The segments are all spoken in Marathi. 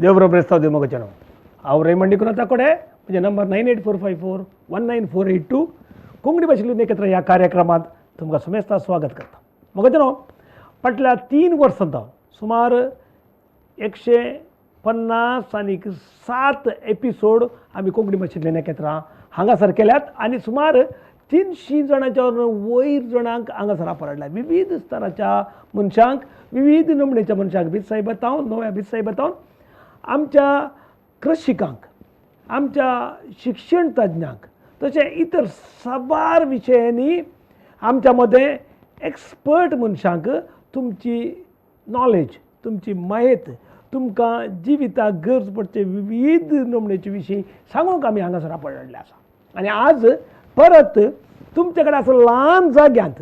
देवबरो प्रेस्ताव देव मगचनो हांव रेमंड डिकुनाचा कोडे म्हणजे नंबर 9845419482 कोंकणी भाषेतली नखेत्र ह्या कार्यक्रमात तुमकां समेस्ता स्वागत करता. मगचनो फाटल्या 3 वर्सांत सुमार 150 आणि 7 एपिसोड आमी कोंकणी भाषेतले नखेत्रां हांगासर केल्यात आणि सुमार 300 जाणांच्या वयर जाणांक हांगासर आपणाडला. विविध स्तराच्या मनशांक, विविध नमणेच्या मनशांक बितसाय बतावन, नव्या बितसाय बतावन आमच्या कृषिकांक, आमच्या शिक्षण तज्ञांक, तशें इतर साबार विशयांनी आमच्या मध्ये एक्सपर्ट मनशांक तुमची नॉलेज, तुमची माहिती, तुमकां जिविताक गरज पडचे विविध नमणेचे विशीं सांगूंक आमी हांगासर आपणाडले आसा. आनी आज परत तुमचे कडेन असं ल्हान जाग्यांत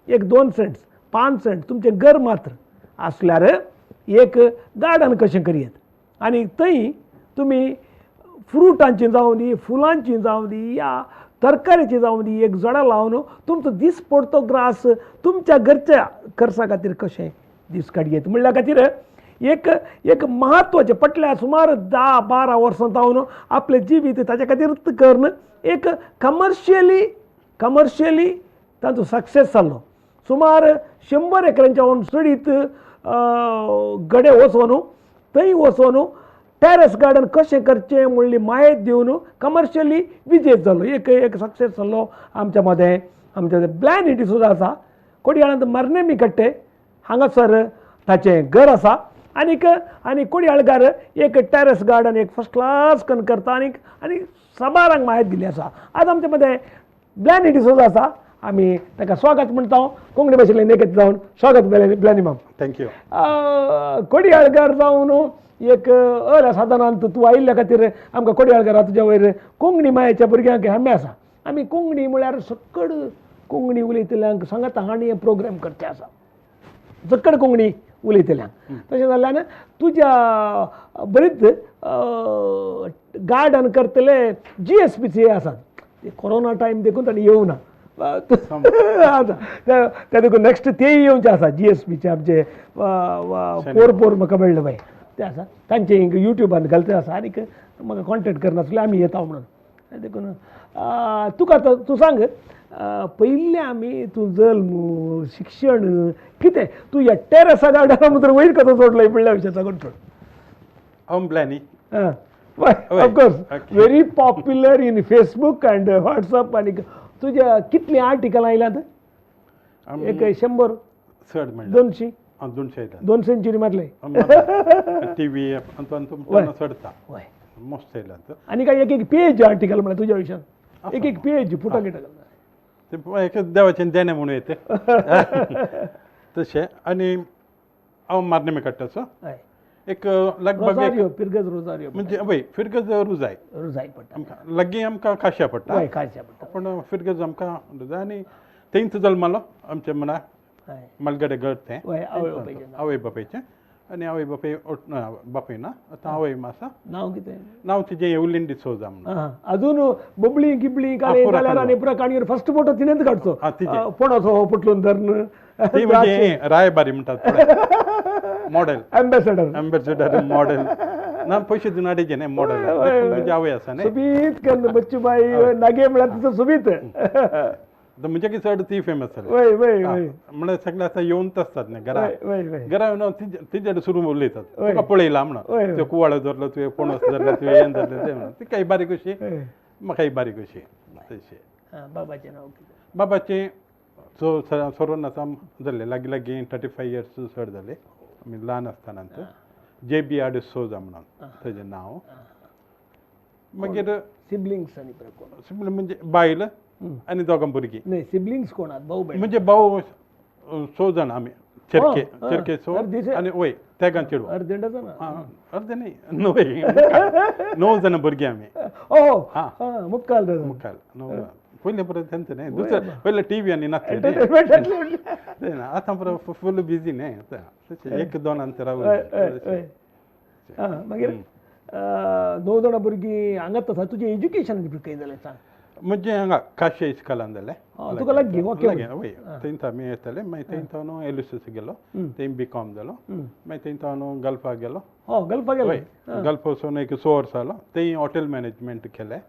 1-2 सेंट्स 5 सेंट तुमचे घर मात्र असल्यार एक गार्डन कशें करियेत आनी थंय तुमी फ्रुटांची जावं दी, फुलांची जावं दी, या तरकारीची जावं दी, एक झाडां लावन तुमचो दीस पडतो ग्रास तुमच्या घरच्या खर्चा खातीर कशें दीस काडयेत म्हणल्या खातीर एक म्हत्वाचें फाटल्या सुमार 10-12 वर्सां जावन आपलें जिवीत ताचे खातीर करून एक कमर्शियली तांचो सक्सेस जाल्लो. सुमार 100 एकरांच्या चडीत गडे वचून थंय वचून टॅरस गार्डन कशें करचें म्हणली माहिती दिवन कमर्शियली विजेत जालो. एक सक्सेस जाल्लो आमच्या मध्ये आमचे ब्लॅन डिसूजा आसा, कोडयाळांत मर्नेमी कट्टे हांगासर ताचें घर आसा. आनी कोडयाळकार एक टॅरस गार्डन एक फर्स्ट क्लास करून करता आनी साबारांक माहिती दिली आसा. आज आमच्या मध्ये ब्लॅन डिसूजा आसा, आमी ताका स्वागत म्हणटा. कोंकणी भाशेंतले नेकेत जावन स्वागत ब्लॅनी मॅम. थँक्यू. कोडयाळकार जावन एक सादारणांत तूं आयिल्ल्या खातीर आमकां कोडयाळकारा तुज्या वयर कोंकणी मायेच्या भुरग्यांक हेमें आसा. आमी कोंकणी म्हळ्यार सकड कोंकणी उलयतल्यांक सांगात हांणी प्रोग्राम करचे आसा, सकड कोंकणी उलयतल्यांक. तशें जाल्यार तुज्या बरीच गार्डन करतले GSPC आसात, ते कोरोना टायम देखून ताणी येवना. त्या देखून नेक्स्ट तेय येवचे आसा GSPचे आमचे पोर म्हाका मेळ्ळे बाय ते आसा, तांचे युट्यूबान घालते आसा आनी म्हाका कॉन्टेक्ट करनासले आमी येता म्हणून. देखून तुका तूं सांग पयलीं आमी तूं जल्म, शिक्षण कितें, तूं ह्या टॅरसा गार्डना भितर वयर कसो सोडलो म्हणल्या विशय सांगून सोड. ब्लॅनी of course very popular in Facebook and WhatsApp. आनी तुज्या कितलीं आर्टिकलां आयल्यात? एक 100 200 200 मारले टीव्ही चढता मोस्ट येयला. आनी काय एक पेज आर्टिकल म्हळ्यार तुज्या विशयान एक पेज फुटो घेता ते देवाचें देणे म्हणून येते तशें. आनी हांव मार्नेमी काडटासो एक लगभग रोजारियो म्हणजे हय फिरगज रुजाय पडटा, लागीं आमकां काश्या पडटा पूण फिरगज आमकां रुजाय. आनी थंयच जल्मलो आमचे म्हळ्यार मलगडे गट तें आवय बापायचें. आनी आवय बापाय ना आतां आवय आसा. नांव कितें? नांव तिजें उलिंड डिसोजा म्हणून. अजून बुबळी गिबळी काडे जाल्यार आनी पुरा काणयेर फर्स्ट फोटो तिणेंच काडचो, पणसो फुटलून धरून. ती म्हणजे रायबारी म्हणटात, मॉडेल एम्बेसेडर मॉडेल ना, पयशे दिवन हाडिचे न्ही मॉडेल. म्हणजे आवय आसा न्ही सुबीत कन्न बच्चूबाई नागे म्हळ्यार तिचो सुबीत म्हणजे की चड ती फेमस जाली. म्हळ्यार सगळे आतां येवनच आसतात न्ही घरा येवन तिचे सुरू उलयतात, तुका पळयला म्हणून त्यो कुवाळो धरलो तुवें, पणस धरलो तुवें, हें धरलें तें म्हणून. ती काही बारीक अशी, म्हाकाय बारीक अशी तशी. बाबाचें नांव कितें? बाबाचें सोरोन आसा जाल्ले लागीं 35 इयर्स चड जाले. आमी ल्हान आसतनाच JB डिसोजा म्हणून ताचें नांव. मागीर सिबलिंग्स आनी कोण? म्हणजे बायल आनी दोगां भुरगीं. न्ही सिबलिंग्स कोण आहात? भाऊ भयण? म्हणजे भाऊ 6 जाण आमी, चेरके 6 आनी वय तेगां चेडवां अर्दे डझन? अर्दे न्ही 9 जाणां भुरगीं आमी. मुक्काल 9 पयले परत तेंच न्ही, दुसरे पयले टीव्ही आनी नासले आतां परत फूल बिजी न्ही, 1-2 अंतर. मागीर 9 जाणां भुरगीं हांगाच आसा. तुजें एज्युकेशन खंय जालें सांग? म्हणजे हांगा काशे इस्कॉलांतले तुका लागीं ओके वय थंय आमी येताले मागीर थंय हांव एलुसीस गेलो थंय BCom जालो मागीर थंय हांव गल्फाक गेलो गल्फा गेले गल्फ वचून एक 6 वर्सां जालो थंय हॉटेल मॅनेजमेंट केलें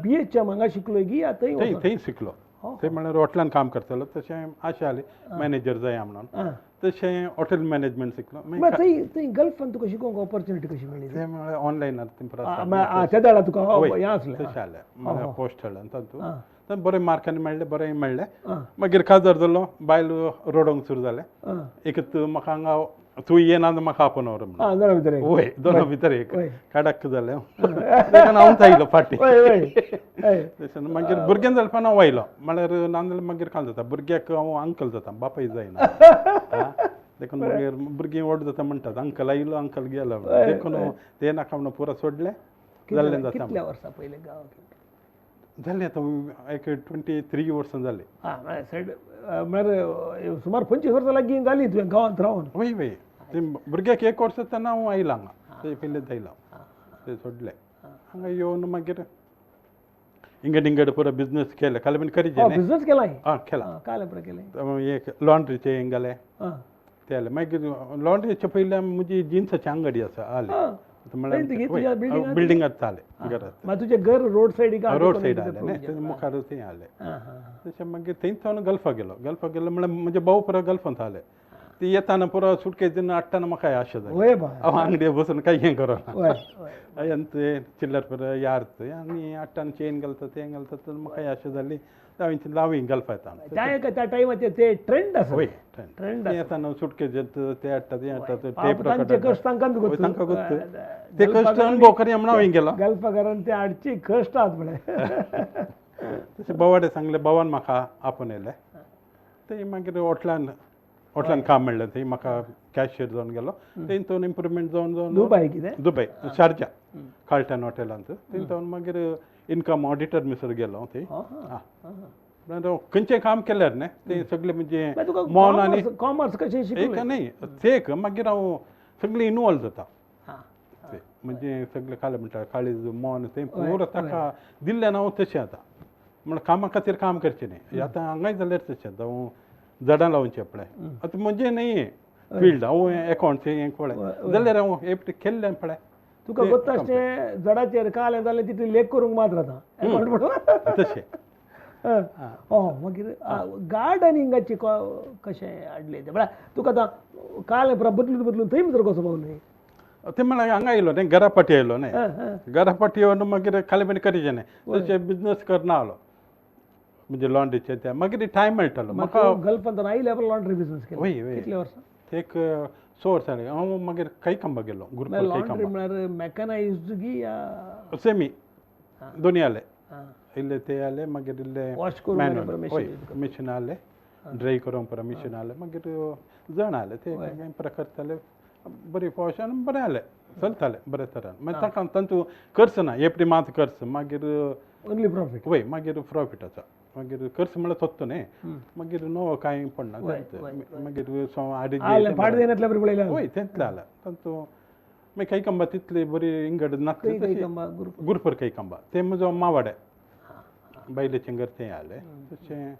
BH हांगा शिकलो की थंय थंय शिकलो थंय म्हळ्यार हॉटेलान काम करतालो तशें आशा जाली मॅनेजर जाया म्हणून तशें हॉटेल मॅनेजमेंट शिकलो थंय गल्फान तुका शिकोवंक ऑपॉर्च्युनिटी कशी मेळ्ळी तें म्हळ्यार ऑनलायन त्या वेळार तुका हें आसलें तशें जालें म्हळ्यार पोस्ट हाडून तातूंत बरें मार्कांनी मेळ्ळें बरें मेळ्ळें मागीर काजार जालो बायल रोडोंक सुरू जालें एक म्हाका हांगा तूं येना म्हाका आपणावर म्हणून वय दोना भितर एक काडाक जालें हांव थायलो फाटी तशें मागीर भुरग्यां जालपा हांव वयलो म्हळ्यार नाजाल्यार मागीर काल जाता भुरग्याक हांव अंकल जाता बापाय जायना देखून मागीर भुरगीं व्हड जाता म्हणटात अंकल आयलो अंकल गेलो देखून तें नाका म्हणून पुरो सोडलें जाल्लें जाता कितल्या वर्सां पयलीं गांवांत जालें आतां एक 23 वर्सां जालीं म्हळ्यार सुमार 25 वर्सां लागीं जालीं तुवें गांवांत रावन वय वय ते भुरग्याक 1 वर्स तेन्ना हांव आयलो हांगा ते पयलींच आयलो ते सोडलें हांगा येवन मागीर इंगड इंगड पुरो बिजनेस केले काल करीचे बिजनेस केला केला काल केलें एक लॉन्ड्रीचे हेंगेले ते जालें मागीर लॉन्ड्रीचे पयलीं म्हजी जिन्साची अंगडी आसा आले बिल्डिंगात जालें घरांत तुजें घर रोड सायडीक रोड सायड आलें न्ही मुखार थंय आलें तशें मागीर थंयच गल्फा गेलो म्हळ्यार म्हजे भाऊ पुरो गल्फांत आले ती येताना पुरो सुटकेसीन हाडटाना म्हाका आशा जाली हांव अंगडीर बसून कांय हें करोना ते चिल्लर पुरो यार्थ आनी हाडटाना चेन घालता तें घालता म्हाका आशा जाली हांवें चिंतलें हांव गल्फा येता त्या टायमाचेर ते ट्रेंड आसा ट्रेंड येताना सुटकेस ते हाडटा ते कश्ट तांकां ते कश्ट अनुभव करया म्हणून हांवें गेलो गल्फाकारान ते हाडची कश्ट आहात म्हळ्यार तशें भावाडे सांगलें भावान म्हाका आपोवन येलें ते मागीर हॉटलान काम मेळ्ळें थंय म्हाका कॅशियर जावन गेलो थंय इम्प्रुवमेंट जावन दुबय शारजा कार्ल्टन हॉटेलांत थंय मागीर इन्कम ऑडिटर मिसर गेलो थंय खंयचें काम केल्यार न्ही तें सगळें म्हणजे मोन आनी कॉमर्स कशें शिकलें न्ही तें मागीर हांव सगळें इनवॉल्व जाता म्हणजे सगळें काले म्हणटा काळीज मोन तें पुरो ताका दिल्लें हांव तशें आतां म्हण कामा खातीर काम करचें न्ही आतां हांगाय जाल्यार तशें आतां हांव झाडां लावचें पळय आतां म्हणजे न्ही फिल्ड हांव अकावंट्स हें पळय जाल्यार हांव एकटें केल्लें पळय तुका गोत्ता अशें झाडाचेर कालें जाल्यार तितलें लेख करूंक मात जाता तशें मागीर गार्डनिंगाची कशें हाडलें तें म्हळ्यार तुका आतां कालें पुरो बदलून थंय भितर कसो पावलो ते म्हळ्यार हांगा येयलो न्ही घरापाटी येयलो न्ही घरापाटी येवन मागीर खाली करीचें न्ही तशें बिजनेस करना आलो म्हणजे लॉन्ड्रीचे ते मागीर टायम मेळटालो म्हाका गल्फांत आयल्या लॉन्ड्री बिजनेस केलो कितल्या वर्सां एक 6 वर्सां जालीं हांव मागीर कैकंबा गेलो गुरुपूर लॉन्ड्री म्हळ्यार मेकनायज्ड की सेमी दोनी जाले इल्ले ते जाले मागीर इल्ले वॉश करून मिशीन जाले ड्राय करूंक पुरो मिशीन जालें मागीर जण जाले ते प्रकार करताले बरी पॉश आनी बरें जालें चलतालें बरे तरेन मागीर ताका तांतू खर्च ना एपडी मात खर्च मागीर ओन्ली प्रॉफीट वय मागीर प्रॉफीट आसा मागीर खर्च म्हळ्यार सोदता न्ही मागीर नो कांय पडना मागीर वय तेंतलें जालें तांतू मागीर कैकंबा तितली बरी इंगड नासली गुरुपूर कैकंबा ते म्हजो मावाडे बायलेचें घर तें जालें तशें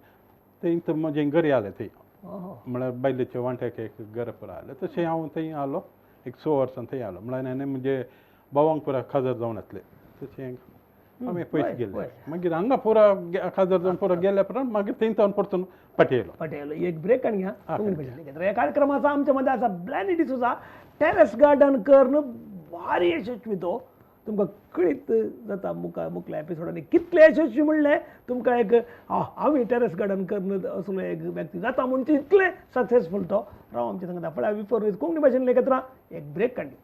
थंय म्हजें घर जालें थंय म्हळ्यार बायलेच्या वांट्याक एक घर पुरो जालें तशें हांव थंय आलो एक 6 वर्सां थंय आलो म्हळ्यार हांवें म्हणजे भावांक पुरो काजार जावन येतलें तशें हांवें पयस गेले मागीर हांगा पुरो काजार जावन पुरो गेल्या उपरांत मागीर थंय परतून पाटयलो एक ब्रेक काडून घ्या ह्या कार्यक्रमाचा आमच्या मध्ये आसा ब्लॅनी डिसूजा टेरेस गार्डन करून भारी यशस्वी तो तुमकां कळीत जाता मुखल्या एपिसोडांनी कितले यशस्वी म्हणलें तुमकां एक हांव टेरेस गार्डन करून असलो एक व्यक्ती जाता म्हणून इतले सक्सेसफूल तो राव आमच्या सांगता फळ्या बिफोर कोंकणी भाशेन लेखत राहा एक ब्रेक काडली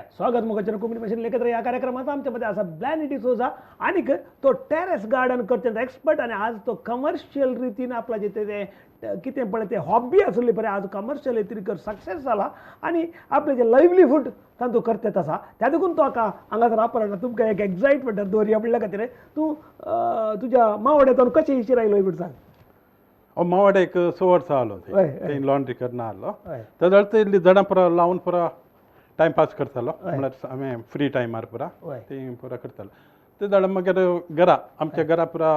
या स्वागत मुखाच्या कोकणी भाषेत एकत्र या कार्यक्रमात आमच्यामध्ये असा ब्लॅनिटी सोजा आणि तो टेरेस गार्डन करचे एक्सपर्ट आणि आज तो कमर्शियल रीतीने आपला जिथे ते किती पडे ते हॉबी असले परे आज कमर्शियल येतरी सक्सेस झाला आणि आपले जे लाईव्हलीहूड तांतू करते तसा त्या देखून तो आका हांगासर आपल्याला तुमकां एक एक्साइटमेंट दोरी म्हणल्या खातीर तूं तुज्या मावड्यातून कशें इशी राहिलो एक सांग मावाडे एक 6 वर्सां आलो ते लॉन्ड्री करना आलो तेदळ ते इल्ली झाडां पुरा लावन पुरा टायम पास करतालो म्हळ्यार हांवें फ्री टायमार पुरा ते पुरा करतालो ते झाडां मागीर घरा आमच्या घरा पुरा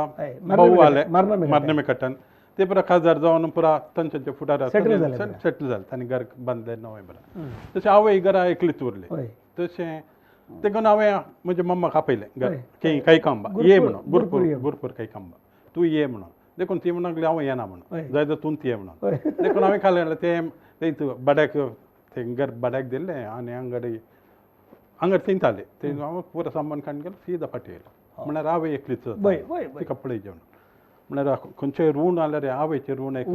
भाऊ आले मरणे कट्टन ते पुरा खासदार जावन पुरा तांचे फुडार सेटल जाले तांणी घर बांदलें नवें बरें तशें आवय घरा एकलीच उरली तशें ते करून हांवें म्हज्या मम्माक आपयलें घर काही कांबा ये म्हणून गुरपूर काही कांबा तूं ये म्हणून देखून ती म्हणून लागली हांव येना म्हणून जाय तर तूं ये म्हणून देखून हांवें खालें ते बड्याक ते घर बड्याक दिल्लें आनी हांगर तिंताले ते हांव पुरो सामान काडून गेलो सीदा फाटी येयलो म्हळ्यार आवय एकलीच तिका पळय जेवण म्हळ्यार खंयचेय ऋण जाल्यार आवयचें ऋण एक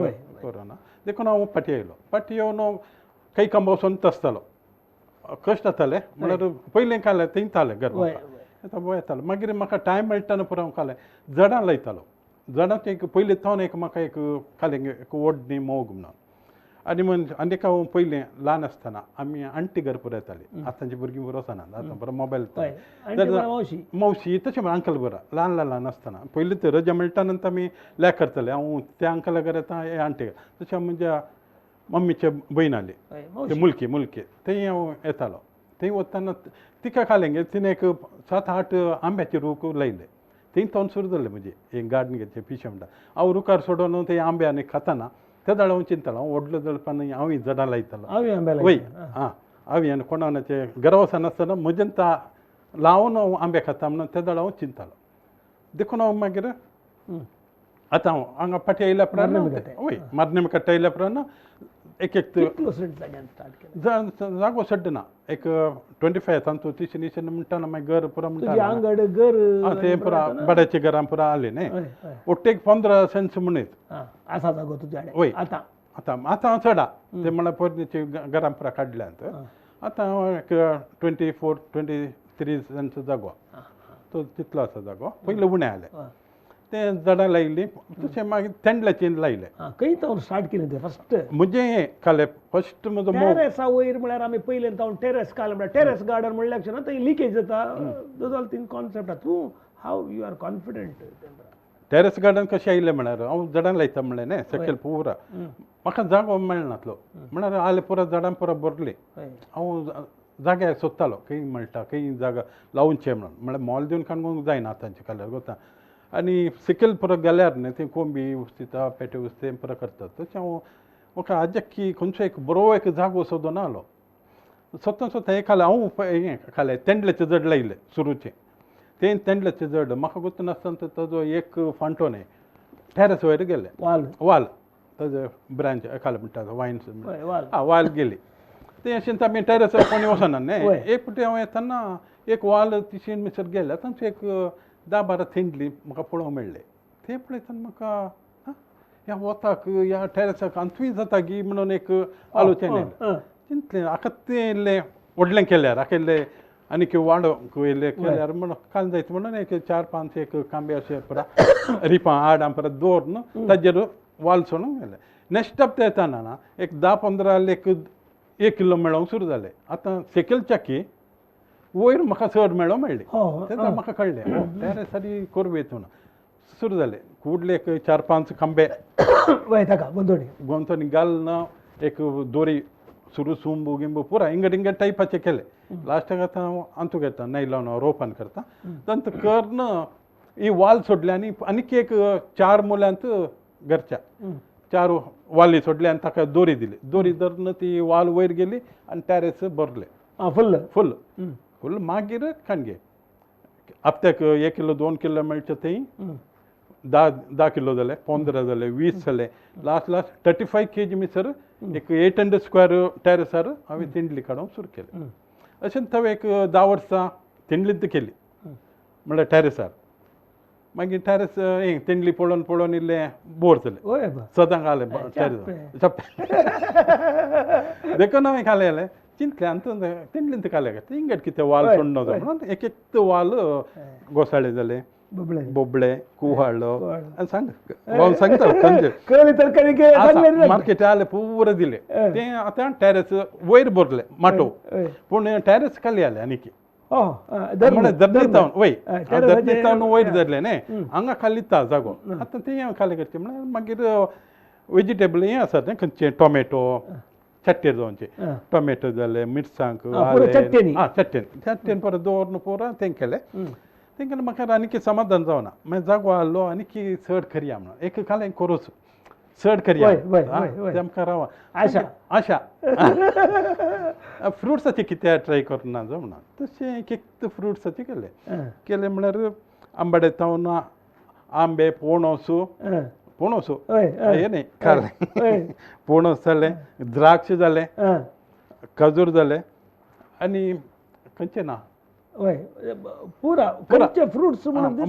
करना देखून हांव फाटी येयलो फाटी येवन काही कांबो वचून तसतालो कश्ट जाताले म्हळ्यार पयलीं खालें तिंताले घर वयतालो मागीर म्हाका टायम मेळटाना पुरो हांव खालें झाडां लायतालो झाडांचे एक पयलीं थावन एक म्हाका एक खालें एक व्हडली मोग म्हणून आनी हांव पयलीं ल्हान आसतना आमी आंटी घर पुरो येतालीं आतांची भुरगीं बरो वचनात आतां बरो मोबायल मावशी तशें अंकल बरो ल्हान आसतना पयलीं तर रजा मेळटा नंतर आमी लॅक करताले हांव त्या अंकला घर येता हे आंटी घर तशें म्हज्या मम्मीचे भयण आली ते मुलकी थंय हांव येतालो थंय वतना तिका खालें गे तिणें एक 7-8 आंब्याचे रूख लायले थंय थावन सुरू जालें म्हणजे एक गार्डन घेतलें पिशें म्हणटा हांव रुखार सोडून ते आंबे आनी खाताना त्या झाडां हांव चिंततालो हांव व्हडलो जळपान हांव झाडां लायतालो वय हांवें आनी कोणाचे घरा वचनासतना म्हजें लावन हांव आंबे खाता म्हणून त्या झाडां हांव चिंततालो देखून हांव मागीर आतां हांव हांगा फाटी येयल्या उपरांत वय मारणे कट्टा येयल्या उपरांत एक जागो सड्ड ना एक 25 तांतू तिशे निशेन म्हणटाना मागीर घर पुरो म्हणटा ते पुरा बड्याच्या घरां पुरा आले न्ही ओट्टेक 15 सेंट्स म्हणीत आसा जागो तुज्या वय आतां चडा ते म्हळ्यार पयलींचे घरां पुरा काडल्यांत आतां एक 24-23 सेंट्स जागो तो तितलो आसा जागो पयलीं उणें आले ते झाडां लायिल्लीं तशें मागीर तेंडल्याचें लायलें खंय थावन स्टार्ट केलें तें फस्ट म्हणजे हें खालें फस्ट म्हजो टेरेसा वयर म्हळ्यार आमी पयलें थावन टेरेस काडलें म्हळ्यार टेरेस गार्डन म्हणल्यार ना थंय लिकेज जाता दोन तीन कॉन्सेप्ट आसा तूं हाव you are confident terrace garden कशें आयलें म्हळ्यार हांव झाडां लायता म्हणलें न्ही सकयल पुरा म्हाका जागो मेळनासलो म्हळ्यार आले पुरो झाडां पुरो भरलीं हांव जाग्यार सोदतालो खंय मेळटा खंय जागा लावनचें म्हणून म्हळ्यार मोल दिवन काडूंक जायना आतांचे काल्यार गोता आनी सकयल पुरो गेल्यार न्ही थंय कोंबी उस्तिता पेटे उस्ते पुरो करतात तशें हांव म्हाका आजकी खंयचो एक बरो एक जागो सोदून आलो सोदता हें खालें हांव हें खालें तेंडल्याचें जड लायलें सुरूचें तें तेंडल्याचें जड म्हाका गुर्तनासतना ताजो एक फांटो न्ही टेरेस वयर गेलें वाल ताजो ब्रांच खालें म्हणटा वायन्स वाल गेली तें अशें आमी टेरेसार कोणी वचना न्ही एक फावटी हांव येताना एक वाल तिशेन मिसर गेले तांचो एक 10-12 तेंडली म्हाका पळोवंक मेळ्ळे ते पळयतना म्हाका ह्या वताक ह्या टेरेसाक अंतूय जाता गी म्हणून एक आलोचन येलें चिंतलें आतां तें इल्लें व्हडलें केल्यार आखिल्लें आनीक वाडोवंक इल्लें केल्यार म्हणून काल जायत म्हणून एक 4-5 एक कांबे अशे पुरा रिपां आडां परत दवरून ताजेर वाल सोडूंक गेलें नेक्स्ट स्टेप ते येताना ना एक 10-15 एक किलो मेळोंक सुरू जालें आतां सकयल चाकी वयर म्हाका चड मेळ्ळी तेन्ना म्हाका कळ्ळें टेरेस सारी कोरवे हितून सुरू जालें कुडले एक 4-5 खांबे गोंतोनी घालून एक दोरी सुरू सुंबू गिंबू पुरा इंगड टायपाचें केलें लास्टाक आतां हांव अंतू घेता नायलॉन रोपान करता तांत करून ही वाल सोडली आनीक एक 4 मुल्यांत घरच्या 4 वाली सोडली आनी ताका दोरी दिली दोरी धरून ती वाल वयर गेली आनी टेरेस भरलें फुल मागीर खाणगे हप्त्याक 1 किलो 2 किलो मेळचे थंय 10 किलो जाले 15 जाले 20 जाले लास्ट 35 kg मिसर एक 800 स्क्वेअर टेरेसार हांवें तेंडली काडूंक सुरू केलें अशें हांवें एक 10 वर्सां तेंडलीच केली म्हळ्यार टेरेसार मागीर टेरेस हें तेंडली पळोवन इल्लें बोर जालें सदांच आलें टेरेस देखून हांवें खालें चिंतले आणि तिंडलींत काले इंगट कितें वाल सोडनो म्हणून एक एक वाल घोसाळे जाले बोबळे कुहाळ्ळो आनी सांगता खंयचे मार्केट आले पुरो दिले ते आतां टॅरस वयर भरले माटो पूण टॅरस खाली आले आनीक वय वयर धरले न्ही हांगा खाली ता जागो आतां ते खाली करचे म्हळ्यार मागीर वेजिटेबल हें आसा तें खंयचे टोमॅटो चट्टे जावचे टोमॅटो जाले मिरसांग चट्टेन परत दवरून पुरो तें केलें तेंकां म्हाका आनीक समाधान जावना मागीर जागो आहलो आनीक चड करया म्हणून एक कालें कोरोस चड करया तेमकां रावा आशा फ्रुट्साचें कितें ट्राय करना जावना तशें एक एक फ्रुट्साचें केलें म्हळ्यार आंबाडे तावन आंबे पणस हे न्ही खालें पणस जालें द्राक्ष जालें खजूर जालें आनी खंयचें ना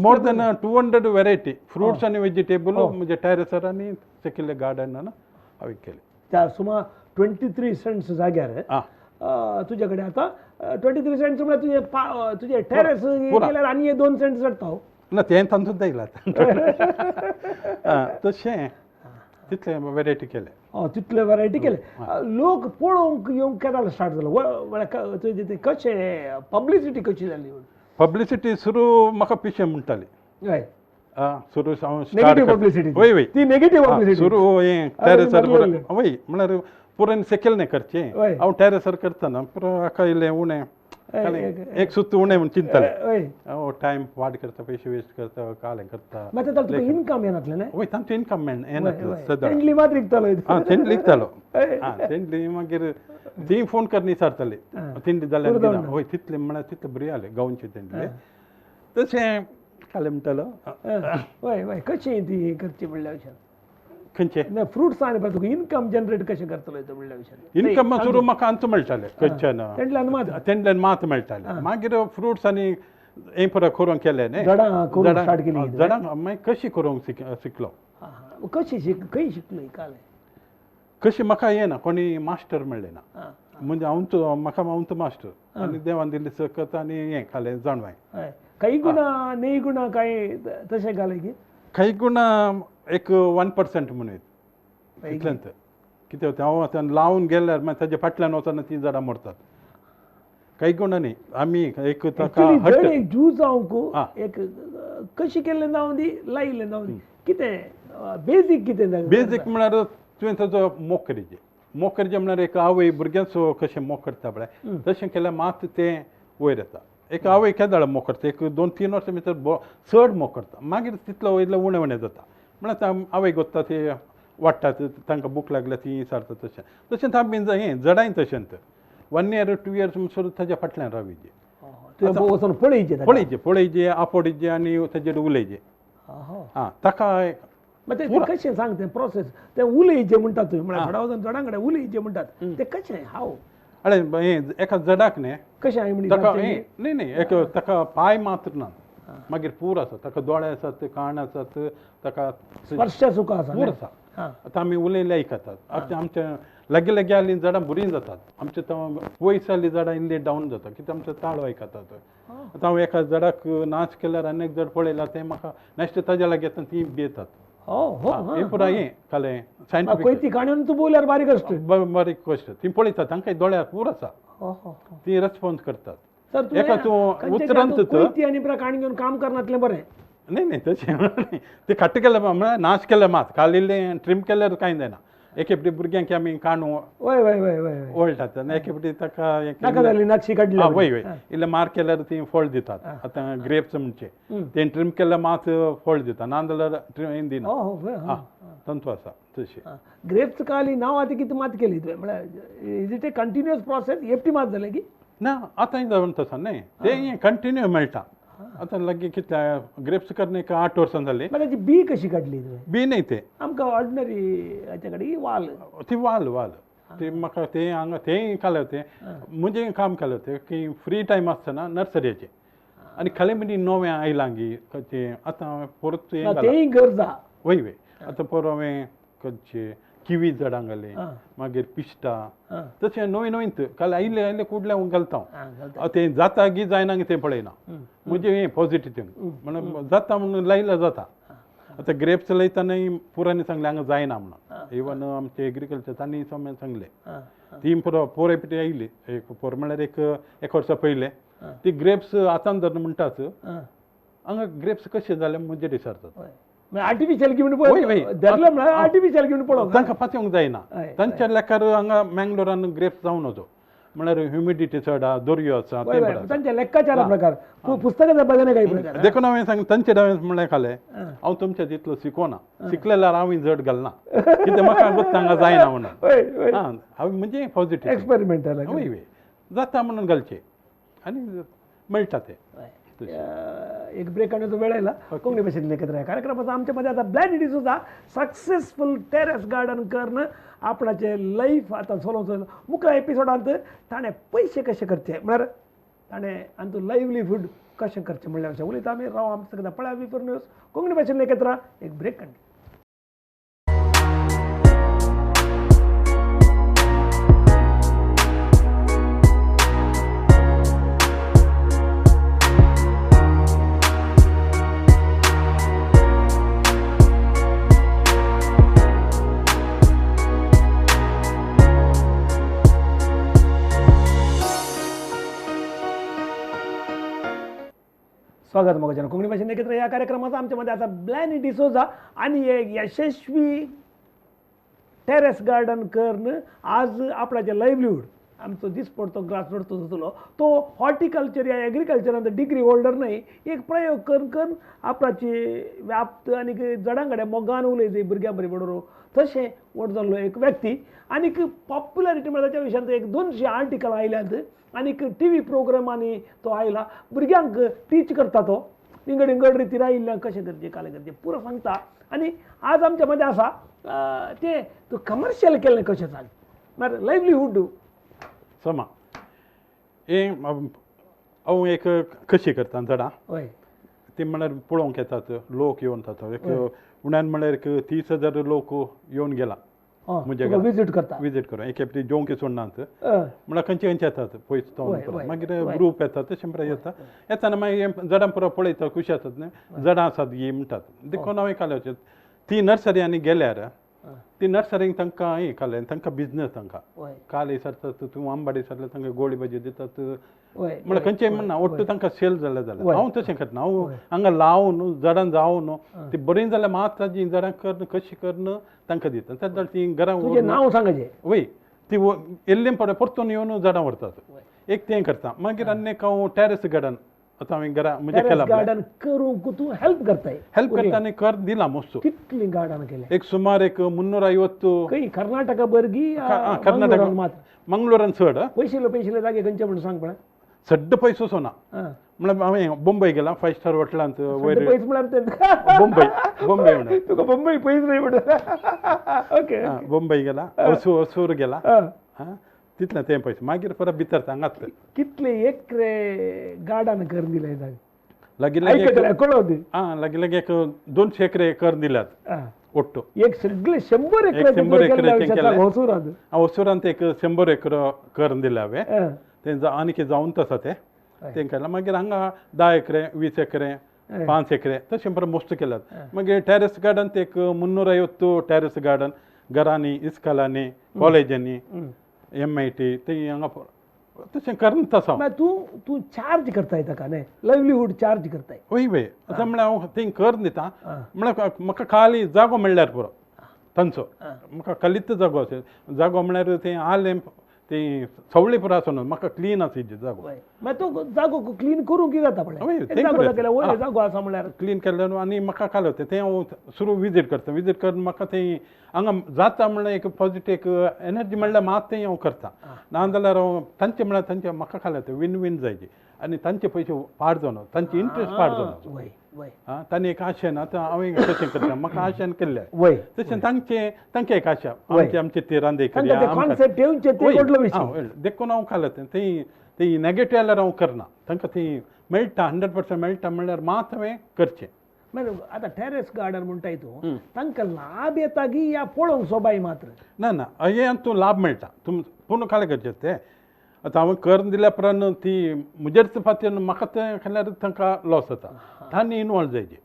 मोर देन 200 व्हेरायटी फ्रुट्स आनी वेजिटेबल म्हणजे टॅरसार आनी सेकिल्ले गार्डनान हांवें केले सुमार 23 सेंट्स जाग्यार तुजे कडेन आतां 23 सेंट्स म्हळ्यार तुजे टॅरस केल्यार आनी 2 सेंट्स जाता ना तें तातूंत येयला तशें तितले व्हेरायटी केले तितले व्हेरायटी केले लोक पळोवंक येवंक केन्ना स्टार्ट जालो तुजें कशें पब्लिसिटी कशी जाली पब्लिसिटी सुरू म्हाका पिशे म्हणटाली हय सुरू नेगेटिव्ह पब्लिसिटी वय वय ती नेगेटिव्ह पब्लिसिटी सुरू हें टॅरसार वय म्हळ्यार पुरण सेकेल न्ही करचें हांव टॅरसार करतना पुरो हाका इल्लें उणें एक सुत्त उणें म्हूण चिंततालें टायम वाड करता पयशे वेस्ट करता कालें करता मागीर तुका इनकम येनातलें न्ही वय तांचो इनकम येनातलो सद्या तेंडली मात विकतालो तेंडली विकतालो तेंडली मागीर ती फोन करनी विचारताली तेंडली जाल्यार वय तितले म्हळ्यार तितले बरी जाले गांवचे तेंडले तशें कालें म्हणटालो वय वय कशें ती करची म्हणल्यार खंयचे फ्रुट्स आनी तुका इनकम जनरेट कशें करतलो म्हणल्यार इनकम सुरू म्हाका आमचो मेळटालें खंयच्यान तेंडल्यान मात मेळटालें मागीर फ्रुट्स आनी हें परत करूंक केलें न्ही झाडां मागीर कशी करूंक शिकलो कशी खंय शिकलो कालें कशी म्हाका येना कोणी मास्टर मेळ्ळें ना म्हणजे हांवचो मास्टर आनी देवान दिल्ली सकत आनी हें खालें जाणवाय काही गुणा न्ही गुणा काय तशें घालें की काही गुणा एक 1% म्हणून इतल्यांत कितें होता हांव आतां लावन गेल्यार मागीर ताजे फाटल्यान वचना ती झाडां मरतात काही गुणा न्ही आमी एक जूज जावंक एक कशी केल्लें जावं दी लायिल्लें जावं दी कितें बेजीक कितें बेजीक म्हळ्यार तुवें ताजो मोग करचें म्हळ्यार एक आवय भुरग्यांचो कशें मोग करता पळय तशें केल्यार मात तें वयर येता एक आवय केदाळ मोग करता एक 2-3 वर्सां भितर चड मोग करता मागीर तितलो वयले उणें जाता म्हळ्यार आवय गोत्ता ती वाडटात तांकां भूक लागल्या ती विचारता तशें आमी हें जडाय तशेंच 1 year 2 years सुरू ताज्या फाटल्यान राविजे पळयचे आपोडचे आनी ताजेर उलयचे ताका कशें सांग तें प्रोसेस तें उलयचें म्हणटात तुवें म्हळ्यार झाडां कडेन उलयचें म्हणटात तें कशें हांव अरे हें एका जडाक न्ही कशें ताका न्ही एक ताका पांय मात्र ना मागीर पूर आसा ताका दोळे आसात कान आसात ताका स्पर्श सुख आसा पूर आसा आतां आमी उलयले आयकतात आमचे लागी लागी आसलीं झाडां बरीं जातात आमचे पयस जाल्लीं झाडां इल्ली डावन जाता कित्याक आमचे ताळो आयकतात आतां हांव एका झाडाक नाच केल्यार आनी एक झाड पळयलां तें म्हाका नेक्स्ट ताज्या लागीं येता तीं भियेतात हें पुरो हें कालें सायंटिफीक काणून तूं बोल्यार बारीक गोश्ट बारीक गोश्ट तीं पळयतात तांकां दोळ्यार पूर आसा तीं रेस्पॉन्स करतात एका तूं उतरांत आनी काणी घेवन काम करनातलें बरें न्ही तशें ते खट्ट केलें म्हळ्यार नाश केलें मात कालिल्लें ट्रीम केल्यार कांय जायना एके फावटी भुरग्यांक आमी काणू ओळटात एके फावटी ताका नाक्षी काडली वय वय इल्लें मार केल्यार ती फळ दितात आतां ग्रेप्स म्हणचे तें ट्रीम केल्यार मात फळ दिता ना जाल्यार हें दिना तंतू आसा तशी ग्रेप्स काली नांव आतां कितें मात केली तुवें म्हळ्यार is it A continuous process FT मात जालें की ना आतां जावन तसो न्ही तें कंटिन्यू मेळटा आतां लागीं कितें ग्रेप्स करने 8 वर्सां जालीं ताची बी कशी काडली तुवें बी न्ही तें आमकां ऑर्डिनरी हाचे कडेन वाल ती वाल ती म्हाका तें हांगा तेंय केलें तें म्हणजे काम केलें तें की फ्री टायम आसतना नर्सरीचे आनी खाली म्हणजे नवें आयलांगी खंयचें आतां परत तेंय गरजा वय वय आतां परत हांवें खंयचें किवी झाडां घाले मागीर पिश्टा तशें नवीन नवीन काल आयले आयले कुडले घालता हांव तें जाता की जायना तें पळयना म्हणजे हें पॉझिटीव थिंग म्हणून जाता म्हणून लायला जाता आतां ग्रेप्स लायतानाय पुराणी सांगले हांगा जायना म्हणून इवन आमचे एग्रीकल्चर तांणी सांगले ती पोर एपिटी आयली एक पोर म्हळ्यार एक वर्सा पयले ती ग्रेप्स आतां धरना म्हणटाच हांगा ग्रेप्स कशे जाले म्हणजे विचारतात आर्टिफिशियल घेवन धरलं म्हणल्यार आर्टिफिशियल घेवन पळोवंक तांकां पातूंक जायना तांच्या लेकार हांगा मँगलोरान ग्रेप्स जावन वचो म्हळ्यार ह्युमिडिटी चड आहा दर्यो आसा तांच्या लेक्काचारा प्रकार पुस्तकां बदल काही प्रकार देखून हांवें सांग तांचे डावें म्हणलें खालें हांव तुमच्या तितलो शिकोना शिकलेल्यार हांव जड घालना कित्याक म्हाका गोत हांगा जायना म्हणून हांवें म्हणजे पॉझिटीव एक्सपेरिमेंटल वय वय जाता म्हणून घालचें आनी मेळटा तें एक ब्रेक आणण्याचा वेळ आयला कोंकणी भाशेंतले एकत्र कार्यक्रमाचा आमच्या मध्ये आता black D'Souza successful terrace garden करणं आपणाचे लाईफ आता चलोवन मुखार एपिसोडांत ताणें पयशे कशे करचे म्हळ्यार ताणें आनी लायव्हलीहूड कशें करचें म्हणल्या अशें उलयता आमी राव आमचे सगळ्या पळया बिफोर न्यूज कोंकणी भाशेंतले एकत्र एक ब्रेक काडली स्वागत मग कोंकणी भाशेन एकत्र या कार्यक्रमाचा आमच्यामध्ये आता ब्लॅनी डिसोजा आणि एक यशस्वी टेरेस गार्डन करणं आज आपणाचे लायव्हलीहूड आमचो दिसपडतो ग्रासरूट जातलो तो हॉर्टिकल्चर या एग्रीकल्चरांत डिग्री होल्डर न्हय एक प्रयोग करून आपणाची व्याप्त आनी जडांकडे मोगान उलयता भुरग्यां बरी बरोबर तशें व्हड जाल्लो एक व्यक्ती आनीक पॉप्युलरिटी म्हळ्यार ताच्या विशयान एक 200 आर्टिकल आयल्यात आनीक टीव्ही प्रोग्रामांनी तो आयला भुरग्यांक टीच करता तो इंगड इंगड रितीन आयिल्ल्यां कशें करचें कालें करचें पुरो सांगता आनी आज आमच्या मध्ये आसा तें तूं कमर्शियल केल्लें कशें सांग म्हळ्यार लायव्हलीहूड समा हांव एक कशी करता झाडां हय ती म्हळ्यार पळोवंक येतात लोक येवन जाता एक उण्यान म्हळ्यार एक 30,000 लोक येवन गेला म्हणजे विजीट करता विजीट करूं एक एपटी जेवंक सोडनात म्हळ्यार खंयचे खंयचे येतात पयस तो मागीर ग्रूप येतात तशें प्रमाणे येताना मागीर झाडां पुरो पळयता खुशी जातात न्ही झाडां आसात ही म्हणटात देखून हांवें काले ती नर्सरी आनी गेल्यार ती नर्सरींक तांकां हें कालें तांकां बिजनस तांकां काल विचारतात तूं आंबाडी विचारल्यार तांकां गोळी भाजी दितात म्हळ्यार खंयचें म्हणना ओट्ट तांकां सेल जालें जाल्यार हांव तशें करना हांव हांगा लावन झाडां जावन ती बरीं जाल्यार मात ताजी झाडां करन कशी करन तांकां दिता त्या ती घरां नांव सांगाचें वय ती येल्लें परतून येवन झाडां व्हरतात एक तें करता मागीर आनी एक हांव टेरेस गार्डन आतां हांवें घरा म्हणजे केला गार्डन करूंक तूं हेल्प करताय हेल्प करता आनी कर दिला मस्त कितली गार्डन केलें एक सुमार एक 350 खंय कर्नाटका बर्गी कर्नाटक मंगळूरान चड पयशिल्ले जागे खंयचे म्हणून सांग पळय सड्ड पयसो सोना म्हळ्यार हांवें बॉम्बे गेला 5 स्टार हॉटेलांत वयर पयस म्हळ्यार बॉम्बे म्हणून तुका बॉम्बे पयस न्हय म्हणून ओके बॉम्बे गेला ओसूर गेला तितलें तें पयस मागीर परत भितर हांगाच कितले एकरे गार्डन कर दिले लागीं लागीं एक 200 एकरे कर दिल्यात ओट्टो एक सगळे 100 एकरे ओसुरांत एक 100 एकर कर दिले हांवें तें आनीक जावन तसा तें केलां मागीर हांगा 10 एकरे 20 एकरे 5 एकरे तशें परत मस्त केल्यात मागीर टेरेस गार्डन एक 350 टेरेस गार्डन घरांनी इस्कॉलांनी कॉलेजांनी MIT ते हांगा तशें करना तसो तूं चार्ज करताय ताका न्हय लायव्हलीहूड चार्ज करताय वय वय आतां म्हळ्यार हांव थंय कर दिता म्हळ्यार म्हाका खाली जागो मेळ्ळ्यार पुरो तांचो म्हाका खालीच जागो जागो म्हळ्यार तें आलें ती सवळी पुरो आसूं न्हू म्हाका क्लीन आसा जागो मागीर तो जागो क्लीन करूंक कितें जाता पळय जागो आसा म्हळ्यार क्लीन केल्लो आनी म्हाका कालो तें हांव सुरू विजीट करता विजीट करून म्हाका तें हांगा जाता म्हळ्यार एक पॉझिटीव एक एनर्जी म्हणल्यार मात तें हांव करता नाजाल्यार हांव तांचे म्हळ्यार तांचे म्हाका खाले तें विन जायची आनी तांचे पयशे पाड जावन तांचे इंट्रस्ट पाड जावन तांणी एक आशेन आतां हांवें कशें करता म्हाका आशेन केल्लें तशें तांचे एक आशा आमचे ती रांदे देखून हांव खालें तें नॅगेटीव जाल्यार हांव करना तांकां ती मेळटा 100% मेळटा म्हळ्यार मात हांवें करचें मागीर आतां टॅरेस गार्डन म्हणटा तूं तांकां लाभ येता की या पळोवंक सोबाय मात्र ना ना हें तूं लाभ मेळटा तुम पूण काले गरजेचें तें आतां हांवें करून दिल्या उपरांत ती म्हजेच फाटीन म्हाका तें केल्यार तांकां लॉस जाता तांणी इनवॉल्व जायचे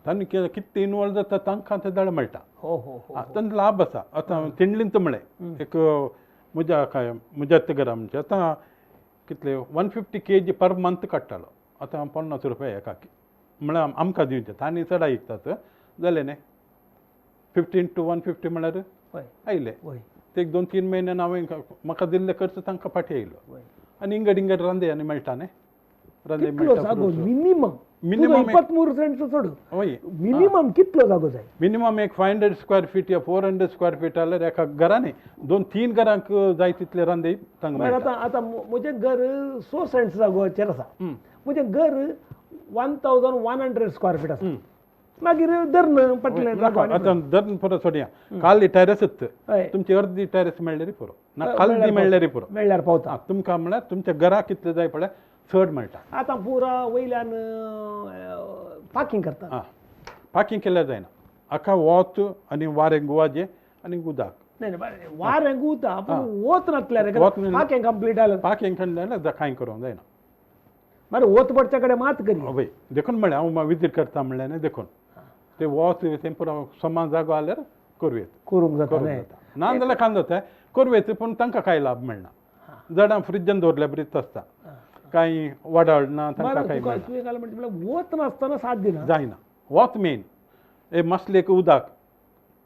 तांणी कितें इनवॉल्व जाता तांकां तें धडे मेळटा हो हो हो तांचो लाभ आसा आतां तेंडलींत म्हळें एक म्हज्या घरा म्हणजे आतां कितले 150 kg पर मंथ काडटालो आतां 50 रुपया एकाकी म्हळ्यार आमकां दिवचे तांणी चड विकतात जालें न्ही 15 to 150 म्हळ्यार आयले ते 2-3 म्हयन्यान हांवें म्हाका दिल्ले खर्च तांकां फाटी येयलो आनी इंगड रांदे आनी मेळटा न्ही रांदे मिनिमम मिनिमम 23 सेंटचो चड हय मिनिमम कितलो जागो जाय मिनिमम एक 500 स्क्वेअर फीट या 400 स्क्वेअर फीट जाल्यार एका घरांनी 2-3 घरांक जाय तितले रांदे तांकां आतां आतां म्हजें घर 100 सेंट्स जागोचेर आसा म्हजें घर 1100 स्क्वेअर फीट आसा मागीर धरण पटलें आतां धरण पुरो सोडया खाली टॅरेसच तुमची अर्दी टॅरेस मेळ्ळेरी पुरो ना खाली मेळ्ळेरी पुरो मेळ्ळ्यार पावता तुमकां म्हळ्यार तुमच्या घरा कितले जाय पळय चड मेळटा आतां पुरा वयल्यान पार्किंग करता पार्किंग केल्यार जायना आख्खा वोत आनी वारें गुवाजे आनी उदक वारें गुता पूण वत नासल्यार पार्किंग कंप्लीट जालें पार्किंग जाल्यार कांय करूंक जायना मागीर वत पडच्या कडेन मात करी हय देखून म्हळ्यार हांव विजीट करता म्हणलें न्ही देखून ते वोत तें पुरो समान जागो जाल्यार करूं करूंक जाता ना जाल्यार कांय जाता करूं येता पूण तांकां कांय लाभ मेळना झाडां फ्रिजान दवरल्या बरीच आसता कांय वडाळ ना तांकां कांय मेळना वत नासतना साथ दिना जायना वत मेन हे मसले एक उदक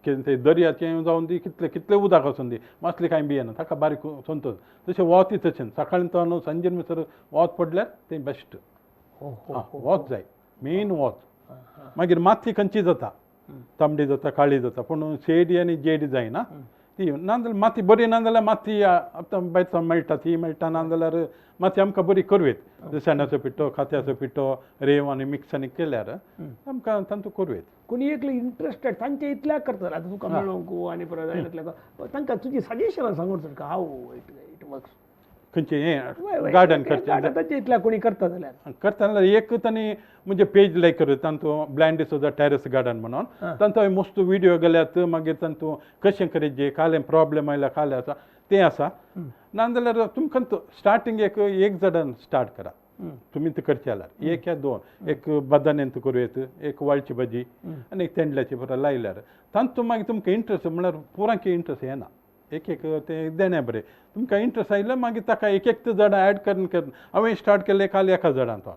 ते दर्याचें जावन दी कितले उदक आसून दी मसले कांय भियेना ताका बारीक संतोश तशें वत तशें सकाळीं तो सांजेर मिसर वत पडल्यार तें बेस्ट वत जाय मेन वत मागीर माती खंयची जाता तांबडी जाता काळी जाता पूण शेडी आनी जेडी जायना ती नाजाल्यार माती बरी ना जाल्यार माती आतां बेचान मेळटा ती मेळटा ना जाल्यार माती आमकां बरी करूं शेणाचो पिठो खात्याचो पिठो रेंव आनी मिक्स आनी केल्यार आमकां तांतू करूं कोणी एकले इंट्रस्टेड तांचे इतल्याक करतात आतां तुका मेळोंक आनी परत तांकां तुजी सजेशनां सांगून हाव इट वर्क्स खंयचें हें गार्डन करचें तांचे इतल्या कोणी करता जाल्यार एक तांणी म्हणजे पेज लायक करूं तांतू ब्लायंड डिसोजा टॅरेस गार्डन म्हणून तांतू हांवें मस्त व्हिडिओ गेल्यात मागीर तांतू कशें करचें कालें प्रॉब्लेम आयला कालें आसा तें आसा नाजाल्यार तुमकां स्टार्टींग एक झाडान स्टार्ट करा तुमी तें करचें जाल्यार एक या दोन एक बदाण्यांत करूं येता एक वाळची भाजी आनी एक तेंडल्याची पुरो लायल्यार तांतू मागीर तुमकां इंट्रस्ट म्हळ्यार पुरांकी इंट्रस्ट येना एक तें देणें बरें तुमकां इंट्रस्ट आयल्यार मागीर ताका एक झाडां ऍड करून हांवें स्टार्ट केलें काल एका झाडांत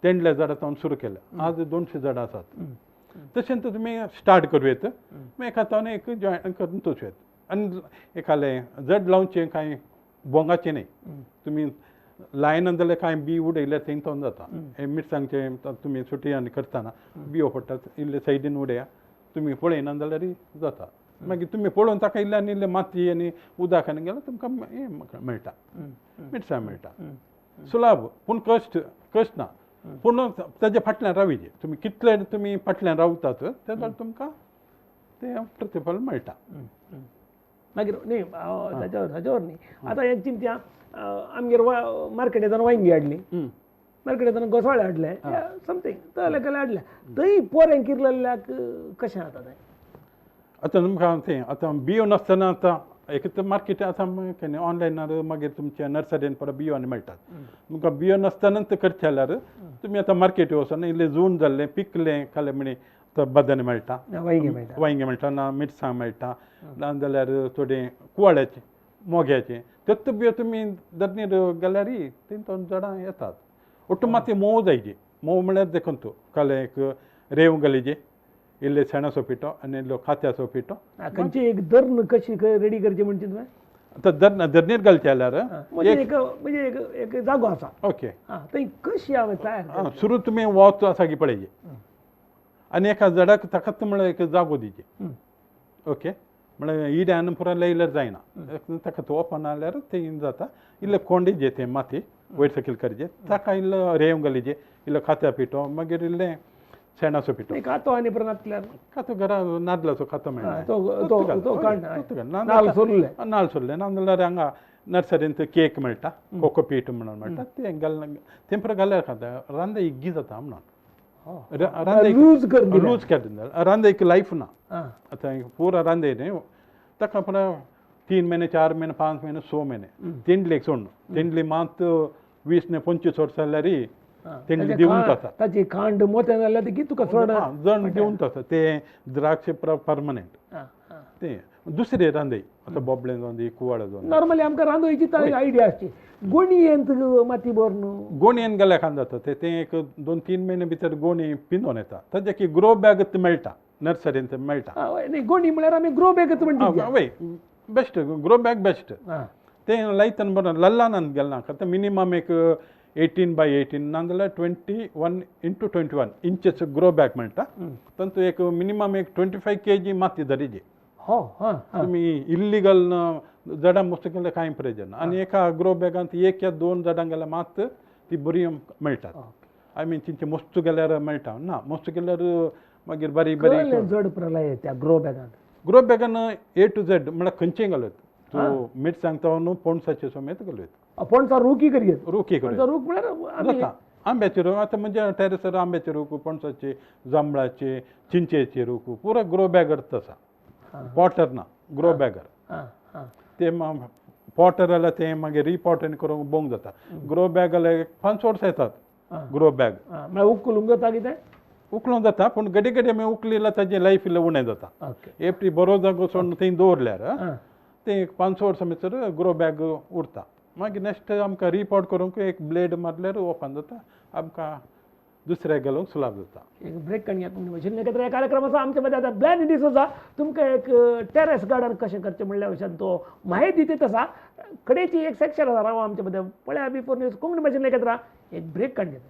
तेंडल्या झाडांत सुरू केलें आज 200 झाडां आसात तशें तुमी स्टार्ट करूं येता मागीर एका हातान एक जॉयन करून तोच येता आनी एकालें जड लावचें कांय बोंगाचें न्ही तुमी लायना जाल्यार कांय बी उडयल्यार तें तो जाता हे मिरसांगचें तुमी सुटी आनी करतना बियो पडटात इल्ले सायडीन उडया तुमी पळयना जाल्यार जाता मागीर तुमी पळोवन ताका इल्ले आनी इल्ले माती आनी उदक आनी गेल्यार तुमकां हें मेळटा मिरसांग मेळटा सुलाभ पूण कश्ट ना पूण ताजे फाटल्यान राविजे तुमी कितले तुमी फाटल्यान रावतात तें तुमकां तें प्रतिफल मेळटा मागीर न्ही ताच्या न्ही आतां एक चिंत्या आमगेर मार्केटांतल्यान वांयगी हाडली मार्केटांतल्यान घोसाळे हाडले समथींग तले केले हाडले थंय पोरें किरलेल्याक कशें जाता तें आतां तुमकां तें आतां बियो नासतना आतां एक तर मार्केट आतां ऑनलायनार मागीर तुमच्या नर्सरीन परत बियो आनी मेळटात तुमकां बियो नासतनाच करचें जाल्यार तुमी आतां मार्केटी वचोन इल्लें जून जाल्लें पिकलें कालें म्हणी बदाणे मेळटा वांयगें मेळटा ना मिरसांग मेळटा ना जाल्यार थोडें कुवाळ्याचें मोग्याचें त्यो बियो तुमी धरणीर गेल्यार तेंतून झाडां येतात ಒಟ್ಟು माती मोव जायची मोव म्हळ्यार देखून तूं काले एक रेंव घालीजे इल्ले शेणाचो पिठो आनी इल्लो खात्याचो पिठो खंयची एक धर्ण कशी रेडी करची म्हणची तुवें आतां धरणीर घालचें जाल्यार म्हणजे एक जागो आसा ओके थंय कशी हांवें तयार सुरू तुमी वोत आसा की पळयचे आनी एका झाडाक ताकाच म्हळ्यार एक जागो दिवचे ओके म्हळ्यार इड्यान पुरो लायल्यार जायना ताका तो ओपन जाल्यार तें जाता इल्ले कोंडीचे तें माती वयर सकयल करचे ताका इल्लो रेंव घालीचे इल्लो खात्या पिठो मागीर इल्लें शेणाचो पिठो खातो आनी परत खातो घरा नाल्लाचो खातो मेळटा नाल्ल सोडले ना जाल्यार हांगा नर्सरींत केक मेळटा कोकोपीट म्हणून मेळटा तें घालना तें पुरो घाल्यार खाता रांदे इग्गी जाता म्हणून लूज केलें रांदे एक लाइफ ना आता पूरा रांदे ने तक अपना 3 महिने 4 महिने 5 महिने 6 महिने तिंडलेक सोडून तिंडली मात 20 ने 25 वर्सां जाल्यारी तिंडली दिवन आसा ताची खांड मोठ्या जाल्यार ती तुका चड जण दिवन आसा ते द्राक्ष परमनेंट ते दुसरे रांदे आता बोबळे जावन दी कुवाळ जावन नॉर्मली आमकां रांदोवची आयडिया आसची गोणयेंत माती भरून गोणयेन गेल्या खान जाता ते एक 2-3 महिने भितर गोणी पिंजोन येता ताजे की ग्रो बॅग मेळटा नर्सरींत मेळटा गोणी म्हळ्यार आमी ग्रो बॅगच म्हणटा वय बेस्ट ग्रो बॅग बेस्ट ते लायतना बरो लल्लानान गेलना आता मिनिमम एक 18 by 18 नाजाल्यार 21x21 इंचेस ग्रो बॅग मेळटा तातूंत एक मिनिमम एक 25 kg माती धरिजे तुम्ही इल्लीगल झाडां मस्त केल्यार कांय प्रयोजन ना आनी एका ग्रो बॅगांत 1 या 2 झाडां गेल्यार मात ती बरी मेळटात आय मीन तिंचे मस्त गेल्यार मेळटा ना मस्त गेल्यार मागीर बारीक बारीक जड प्रलय त्या ग्रो बॅगान A to Z म्हळ्यार खंयचेय घालत तूं मिरसांग न्हू पणसाचे समेत घालत पणसा रूखी करयत रूखी रूख म्हळ्यार आंब्याचे रूख आतां म्हणजे टेरेसार आंब्याचे रूख पणसाचे जांबळाचे चिंचेचे रूख पुरो ग्रो बॅगर आसा पॉटर ना ग्रो बॅगर ते पॉटर जाल्यार ते मागीर रिपॉटन करूंक बोंग जाता ग्रो बॅग जाल्यार 5 वर्सां येतात ग्रो बॅग म्हळ्यार उखलूंक जाता कितें उखलूंक जाता पूण घडी घडी आमी उखली जाल्यार ताजें लायफ इल्लें उणें जाता एपटी बरो जागो सोडून थंय दवरल्यार ते 5 वर्सां भितर ग्रो बॅग उरता मागीर नेक्स्ट आमकां रिपोर्ट करूंक एक ब्लेड मारल्यार ओपन जाता आमकां दुसऱ्या घालूंक सुलाभ जाता एक ब्रेक काडया शिल्लें ह्या कार्यक्रमाचो आमच्या मध्ये आतां ब्लॅन डिसोजा तुमकां एक टेरेस गार्डन कशें करचें म्हणल्या भशेन तो म्हायती दित आसा कडेची एक सेक्शन आसा राव आमच्या मध्ये पळया बिफोर न्यूज कोंकणी भाशेन लेखित एक ब्रेक काडया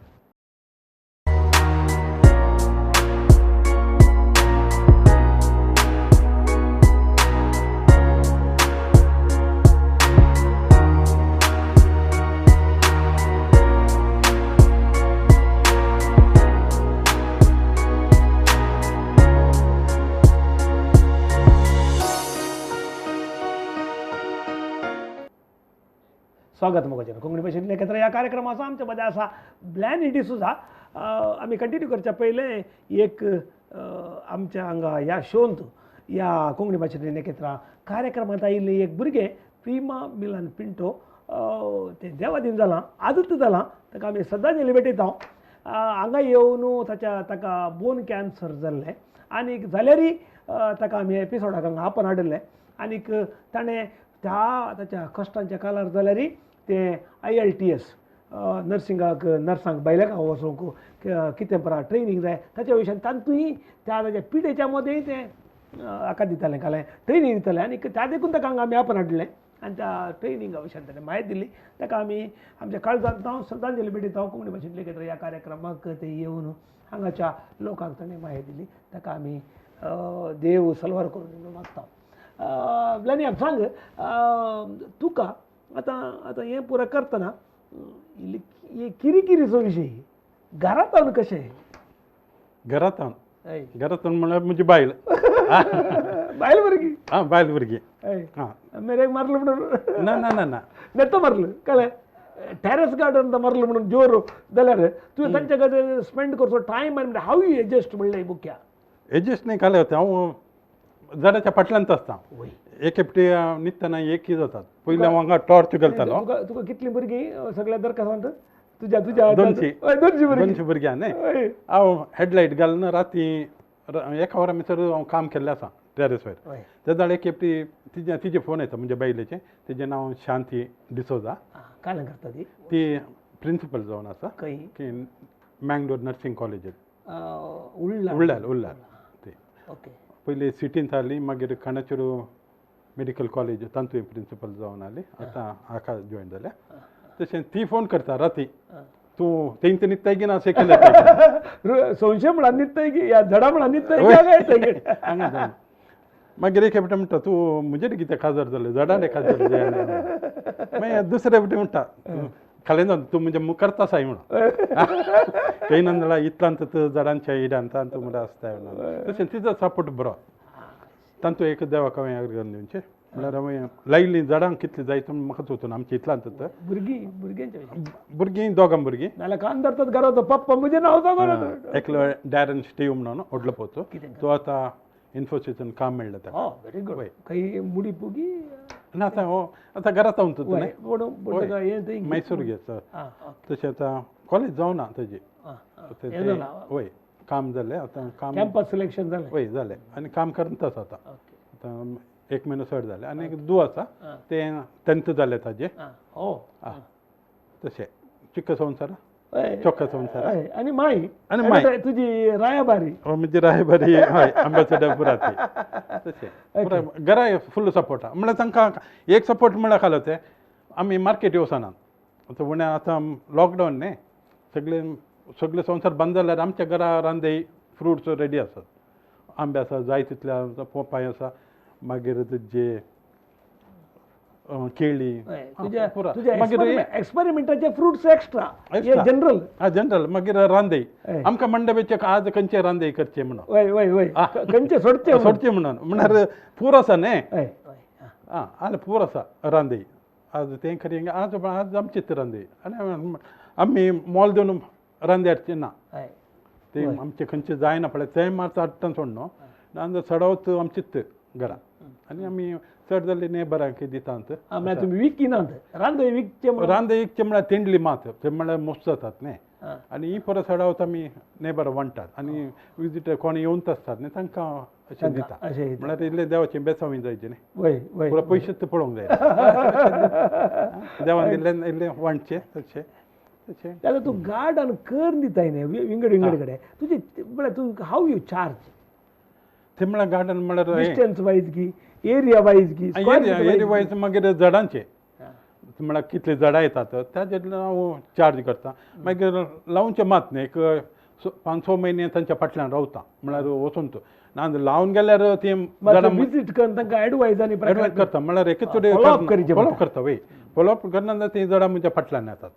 स्वागत मोगाचें कोंकणी भाशेन लेखित ह्या कार्यक्रमाचो आमच्या मध्ये आसा ब्लॅन डिसोजा आमी कंटिन्यू करच्या पयलें एक आमच्या हांगा ह्या शोंत ह्या कोंकणी भाशेन लेखित कार्यक्रमांत आयिल्ले एक भुरगे प्रिमा मिलन पिंटो ते देवादीन जालां आदत जालां ताका आमी श्रद्धांजली भेटयता हांगा येवन ताका बोन कॅन्सर जाल्लें आनीक जाल्यारय ताका आमी एपिसोडाक हांगा आपण हाडिल्लें आनीक ताणें ताच्या कश्टांच्या काळार जाल्यारय ते IELTS नर्सिंगाक नर्सांक भायल्या गांवां वचूंक कितें परा ट्रेनींग जाय ताच्या विशयान तांतूय ताच्या पिडेच्या मदेंय ते हाका दितालें कालें ट्रेनींग दितालें आनी त्या देखून ताका हांगा आमी आपण हाडलें आनी त्या ट्रेनिंगा विशयान ताणें म्हायती दिली ताका आमी आमच्या काळजांत हांव श्रद्धांजली भेटयता ह्या कोंकणी भाशेन लेखित ह्या कार्यक्रमाक ते येवन हांगाच्या लोकांक ताणें म्हायती दिली ताका आमी देव सलवार करून मागता ब्लॅनी सांग तुका आतां हें पुरो करतना किरिकिरीचो विशय घरांत रावन कशें घरांत म्हळ्यार म्हजी बायल बायल भुरगीं बायल भुरगीं मेरेक मारलो म्हणून ना ना ना ना नेतो मारलो कळ्ळें टेरेस गार्डन मारलो म्हणून जोर जाल्यार तुवें तांचे कडेन स्पेंड करचो टायम आनी हाव यू एडजस्ट म्हणलें बुक्या एडजस्ट नाही काले होते हांव झाडाच्या फाटल्यानच आसता एक एकटी न्हिदतना एक जातात पयलीं हांव हांगा टॉर्च घालतालो तुका कितलीं भुरगीं सगळ्या दरकासांत तुज्या 200 भुरग्यां न्ही हांव हेडलायट घालून राती एका वरा भितर हांव काम केल्लें आसा टेरेस वयर त्या झाड एक एकटी तिजे फोन येता म्हणजे बायलेचें तिजें नांव शांती डिसोजा काय करता ती प्रिंसिपल जावन आसा खंय मँगलोर नर्सिंग कॉलेजींत उरल्यार ते पयलीं सिटींत आसली मागीर खांडाचेरू मेडिकल कॉलेज तांतूय प्रिंसिपल जावन आली आतां हाका जॉयन जाल्या तशें ती फोन करता राती तूं तेंच न्हिदताय की ना अशें केलें संशय म्हणा न्हिदताय की ह्या झाडां म्हणा न्हिदताय हांगा मागीर एक हेपटा म्हणटा तूं म्हजेर कितें काजार जालें झाडांडे काजार जालें मागीर दुसरे हेपटी म्हणटा खालें जावन तूं म्हणजे करता साय म्हणून खंय ना जाल्यार इतलांत झाडांच्या इड्यांत तूं म्हणटा आसताय म्हणून तशें तिजो सपोर्ट बरो तांतू एक देवाक हांवें घालून दिवचें म्हळ्यार हांवें लायिल्लीं झाडांक कितलीं जाय तें म्हाका चवथून आमच्या इतल्यान तर भुरगीं दोगां भुरगीं नाल्यार कान धरतात घराचो पप्पा म्हजें नांव सांगो एकलो डॅरन स्टीव म्हणून व्हडलो पोचो तो आतां इन्फोसिसान काम मेळ्ळें ताका व्हेरी गुड काही मुडी पुगी ना आतां घरांत न्ही मैसूर घेता तशें आतां कॉलेज जावना ताजें वय काम जालें आतां काम कॅम्पस सिलेक्शन जालें वय जालें आनी काम करताच आतां 1 म्हयनो चड जालें आनी एक दू आसा तें 10th जालें ताजें तशें चिक्क संवसार चोक्क संवसार आनी माई तुजी रायाबारी म्हणजे रायबारी हय अंबासडर पुराती तशें घरा फुल्ल सपोर्ट आहा म्हळ्यार तांकां एक सपोर्ट म्हळ्यार खालो ते आमी मार्केट येवसनात आतां उण्या आतां लॉकडावन न्ही सगळे संवसार बंद जाल्यार आमच्या घरा रांदे फ्रुट्स रेडी आसात आंबे आसा जाय तितल्या पोपाय आसा मागीर तुजे केळी मागीर एक्सपेरिमेंटाचे फ्रुट्स एक्स्ट्रा जनरल जनरल मागीर रांदे आमकां मंडपेचे आज खंयचे रांदे करचे म्हणून खंयचे सोडचे म्हणून म्हळ्यार पूर आसा न्ही आनी पूर आसा रांदे आज तें खरी आज आमचेच रांदे आनी आमी मोल दिवन रांदे हाडचे ना ते आमचे खंयचे जायना पळय तें मात हाडटा सोड न्हू नाजाल्यार सडवत आमचीच घरा आनी आमी चड जाल्ली नेबरांक दितात तुमी विकिनात रांदे विकचे म्हळ्यार तेंडली मात ते म्हळ्यार मोस्ट जातात न्ही आनी ही परत सडवत आमी नेबर वांटात आनी विजिटर कोणी येवंत आसतात न्ही तांकां अशें दिता म्हळ्यार इल्लें देवाचें बेसावूय जायचें न्ही पुरो पयशेच पळोवंक जाय देवान दिल्लें इल्लें वांटचें तशें जाल्यार तूं गार्डन कर दिताय न्ही विंगड कडेन तुजें म्हळ्यार तूं हाव यू चार्ज ते म्हळ्यार गार्डन म्हळ्यार डिस्टन्स वायज की एरिया वायज की एरिया वायज मागीर झाडांचे म्हळ्यार कितलीं झाडां येतात ताजेर हांव चार्ज करता मागीर लावचे मात न्ही एक 5-6 म्हयने तांच्या फाटल्यान रावता म्हळ्यार वचून तूं ना लावन गेल्यार ती झाडां विजीट करून तांकां एडवायज आनी एडवायज करता म्हळ्यार एकच फॉलो करता वय फॉलोअप करना ती झाडां म्हज्या फाटल्यान येतात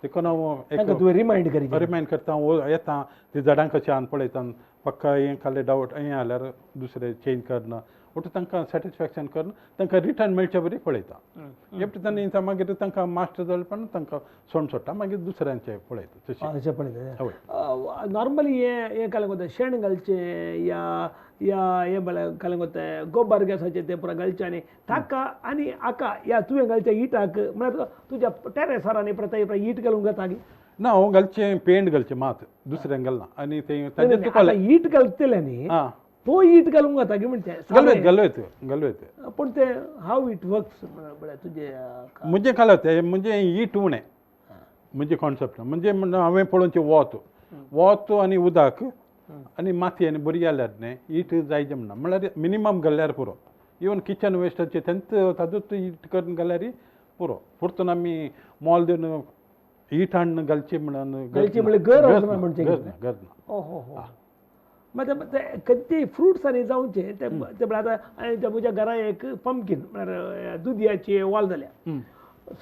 देखून हांव रिमायंड करता येता ती झाडां कशी आनी पळयता पक्का हें खाली डावट हें जाल्यार दुसरें चेंज करना उठ तांकां सॅटिस्फॅक्शन करून तांकां रिटर्न मेळचे बरी पळयता एपटी तांणी मागीर तांकां मास्टर जाले पण तांकां सोंड सोडटा मागीर दुसऱ्यांचे पळयता तशें पळयता नॉर्मली हें कालें कोता शेण घालचें या हें म्हळ्यार कालें कोता गोबर गॅसाचें तें पुरो घालचें आनी ताका आनी हाका ह्या तुवें घालचें इटाक म्हळ्यार तुज्या टॅरेसार आनी प्रता इट घालूंक जाता गी ना हांव घालचें पेंट घालचें मात दुसऱ्यांक घालना आनी तें इट घालतले न्ही तो इट घालूंक जाता गे म्हणचे घालूं पूण ते हाव इट वर्क्स तुजे म्हणजे काय ते म्हणजे इट उणें म्हणजे कॉन्सेप्ट म्हणजे हांवें पळोवचें वोत आनी उदक आनी माती आनी बरी जाल्यार न्ही इट जायचें म्हणना म्हळ्यार मिनिमम घाल्यार पुरो इवन किचन वेस्टाचे तेंच तातूंत इट करून घाल्यार पुरो परतून आमी मोल दिवन इट हाडून घालचें म्हणून घर मतलब ते फ्रुट्स आनी जावचे ते म्हळ्यार आतां म्हज्या घरा एक पंपकीन म्हळ्यार दुदयाची वॉल जाल्या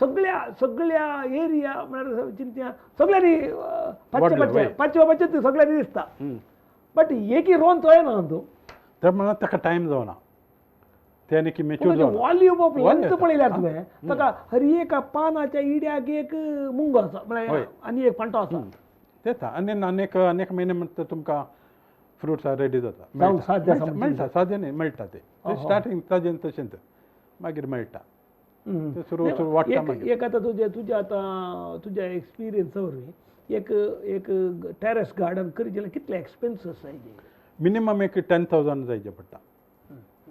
सगळ्या एरिया म्हळ्यार चिंत्या सगळ्यांनी पांचवे सगळ्यांनी दिसता बट एक रोवन तो येना तूं तर म्हळ्यार ताका टायम जावना त्याने की मेच्यूर वॉल्यूम ऑफ लेंथ पळयल्यार तुवें ताका हर एका पानाच्या इड्याक एक मुंगो आसा म्हळ्यार आनी एक पांटो आसा तेच आनी अनेक म्हयने म्हणटा तुमकां फ्रुट्स रेडी जाता मेळटा सादें न्ही मेळटा ते स्टार्टींग ताजें तशेंच मागीर मेळटा सुरू वाडटा मागीर एक आतां तुजें आतां तुज्या एक्सपिरियन्सा वरवीं एक टॅरस गार्डन करी जाल्यार कितले एक्सपेन्सीस जायचे मिनिमम एक 10,000 जायचे पडटा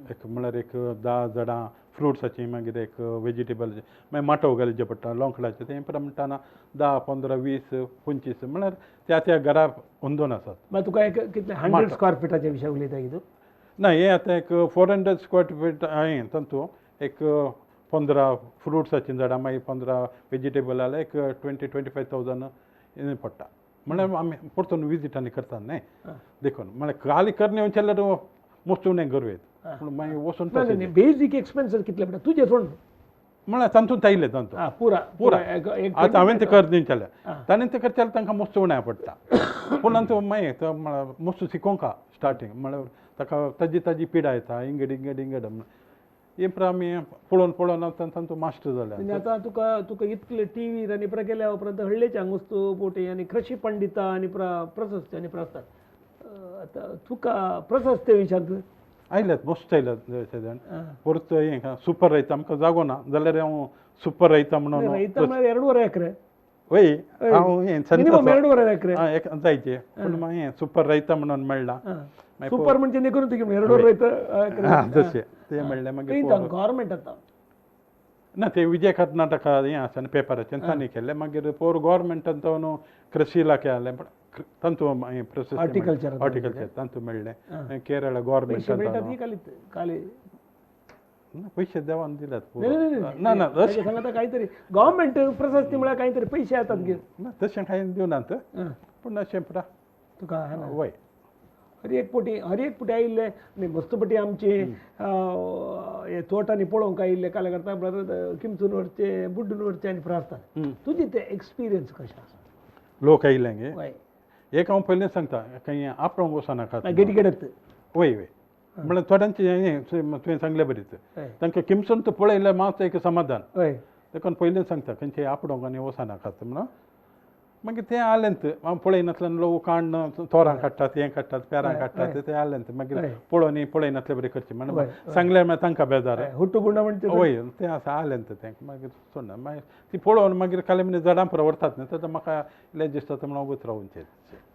एक म्हळ्यार एक 10 झाडां फ्रुट्साची मागीर एक वेजिटेबलचे मागीर माटो घालचे पडटा लोंकडाचे तें म्हणटाना 10, 15, 20, 25 म्हळ्यार त्या घरा हुंदून आसात मागीर तुका एक कितले 100 स्क्वेअर फिटाच्या विशय उलयता कितें ना हें आतां एक 400 स्क्वेअर फीट हांवें तातूंत एक 15 फ्रुट्साची झाडां मागीर 15 वेजिटेबल जाल्यार एक 20-25,000 पडटा म्हळ्यार आमी परतून विजीट आनी करतात न्ही देखून म्हळ्यार खाली करणे वचल्यार मस्त उणें गरवेत मागीर वचून बेजीक एक्सपेन्सीस कितले पडटा तुजें सोड म्हळ्यार तातूंत आयले तातूंत पुरा आतां हांवें तें कर दिवचेलें ताणें तें करचेल्यार तांकां मस्त उणें पडटा पूण मागीर म्हळ्यार मस्त शिकोवंक स्टार्टींग म्हळ्यार ताका ताजी पिडा येता इंगड इम्प्रा आमी पळोवन पळोवन तांचो मास्टर जाला म्हणजे आता तुका तुका इतले टीव्ही आनी प्र केल्या उपरांत हळ्ळेच्या वस्तू पोटी आनी कृषी पंडिता आनी प्रशस्ती आनी प्रस्ताव आता तुका प्रशस्ती विचारत आयल्यात मस्त आयल्यात जाण परत हें सुपर रयता आमकां जागो ना जाल्यार हांव सुपर रयता म्हणून रयता म्हळ्यार 2.5 एकर वय हांव हें मिनिमम 2.5 एकर जायचे पूण मागीर हें सुपर रयता म्हणून मेळ्ळा सुपर म्हणजे न्ही करून तुगे 2.5 रयता तशें ते मेळ्ळें मागीर गव्हर्मेंट आता ना ते विजय कर्नाटका हें आसा न्ही पेपराचें तांणी केलें मागीर पोर गव्हर्मेंटान तो न्हू कृषी इलाके आसलें पण तांतू हॉर्टिकल्चर तांतू मेळ्ळें केरळ गव्हर्मेंटान पयशे देवान दिल्यात ना ना सांगता काहीतरी गव्हर्मेंट प्रशस्ती म्हळ्यार काहीतरी पयशे येतात घे ना तशें कांय दिवनात पूण अशें पुरा तुका वय हर एक पोटी आयिल्ले आनी मस्तपटी आमचे हे तोटांनी पळोवंक आयिल्ले काले करता किमसून व्हरचे बुड्डून व्हरचे आनी आसतात तुजे ते एक्सपिरियन्स कशें आसा लोक आयिल्ले गे एक हांव पयलीं सांगता खंय आपणाक वचनाका गेडत वय वय म्हळ्यार थोड्यांचे हें तुवें सांगलें बरीच तांकां किमसून तो पळयलें मात एक समाधान देखून पयलीं सांगता खंयचे आपणोक आनी वचनाकात म्हणून मागीर तें आलेंत हांव पळयनासल्यान लोक काण्ण तोरां काडटात हें काडटात पेरां काडटात तें आलेंत मागीर पळयनासलें बरें करचें म्हणून सांगल्यार मागीर तांकां बेजार हुट्टुगुंडा म्हणटा वय तें आसा आलेंत तें मागीर सोडना मागीर ती पळोवन मागीर काले मनीस झाडां पुरो व्हरतात न्ही तेन्ना म्हाका इल्लें दिसता म्हणून वच रावचे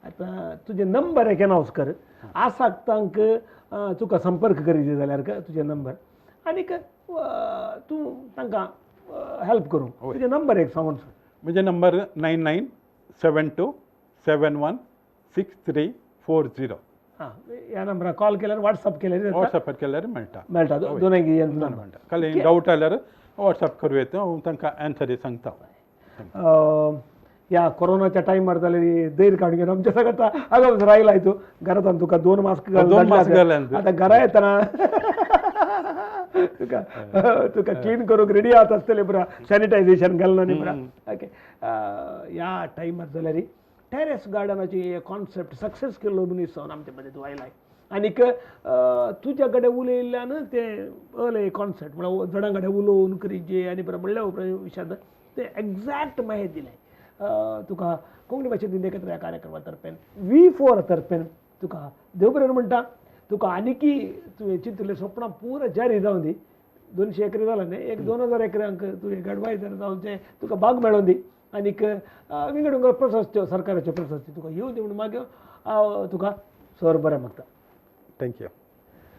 आतां तुजे नंबर एक अनावंस कर आसाक तांक तुका संपर्क करीत जाल्यार तुजे नंबर आनीक तूं तांकां हेल्प करूं तुजे नंबर एक सांगून म्हजे नंबर 9972716340 ह्या नंबराक कॉल केल्यार व्हॉट्सअप केल्यार व्हॉट्सअपार केल्यार मेळटा मेळटा दोनूय मेळटा खाली डावट आयल्यार व्हॉट्सअप करूं येता हांव तांकां एन्सरी सांगता ह्या कोरोनाच्या टायमार जाल्यार दैर काडून घेवन आमच्या सगळ्या आगाव रायला तूं घरांत तुका 2 मास्क आतां घरा येतना तुका क्लीन करूंक रेडी आहात आसतले पुरा सॅनिटायझेशन घालना न्ही पुरा ओके ह्या टायमार जाल्यार टेरेस गार्डनाची कॉन्सेप्ट सक्सेस केल्लो मनीस जावन आमचे मदें तूं आयलाय आनीक तुज्या कडेन उलयल्ल्यान ते कॉन्सेप्ट म्हळ्यार झाडां कडेन उलोवन करीचे आनी म्हणल्या विशयान ते एक्झॅक्ट माहिती दिले तुका कोंकणी भाशेंत एकत्र ह्या कार्यक्रमा तर्फेन V4 तर्फेन तुका देव बरें म्हणटा तुका आनीकी तुवें चिंतलें स्वप्नां पुरा जारी जावन दी 200 एकर जालां न्ही एक 2000 एकरांक तुवें एडवायजर जावचें तुका बाग मेळोवन दी आनीक विंगड प्रशस्त्यो सरकाराच्यो प्रशस्ती तुका येवं दी म्हणून मागीर तुका सर बरें मागता थँक्यू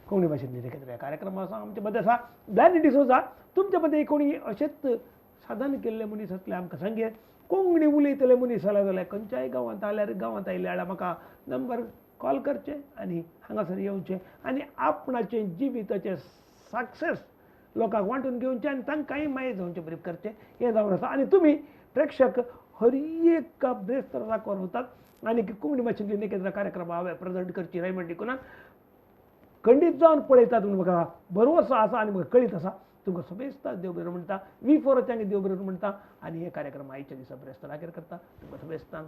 कोंकणी भाशेंत एकत्र ह्या कार्यक्रमा आसा आमचे मदें आसा ब्लॅनी डिसोजा तुमचे मदें कोणी अशेंच साधन केल्ले मनीस आसले आमकां सांगे कोंकणी उलयतले मनीस जाल्यार खंयच्याय गांवांत आयल्यार गांवांत आयले जाल्यार म्हाका नंबर कॉल करचे आनी हांगासर येवचे आनी आपणाचें जिविताचें सक्सेस लोकांक वांटून घेवचें आनी तांकांय मागीर जावचें ब्रीफ करचें हें जावन आसा आनी तुमी प्रेक्षक हर एक बेस्तराक वतात आनी कोंकणी भाशेंतली एकत्र कार्यक्रम हांवें प्रेजेंट करची रायमंड डिकोनान खंडीत जावन पळयतात म्हणून म्हाका भरवसो आसा आनी म्हाका कळीत आसा तुमकां सभेस्तां देव बरें म्हणटा V4 देव बरें म्हणटा आनी हे कार्यक्रम आयच्या दिसा बरें करता तुमकां सभेस्तांक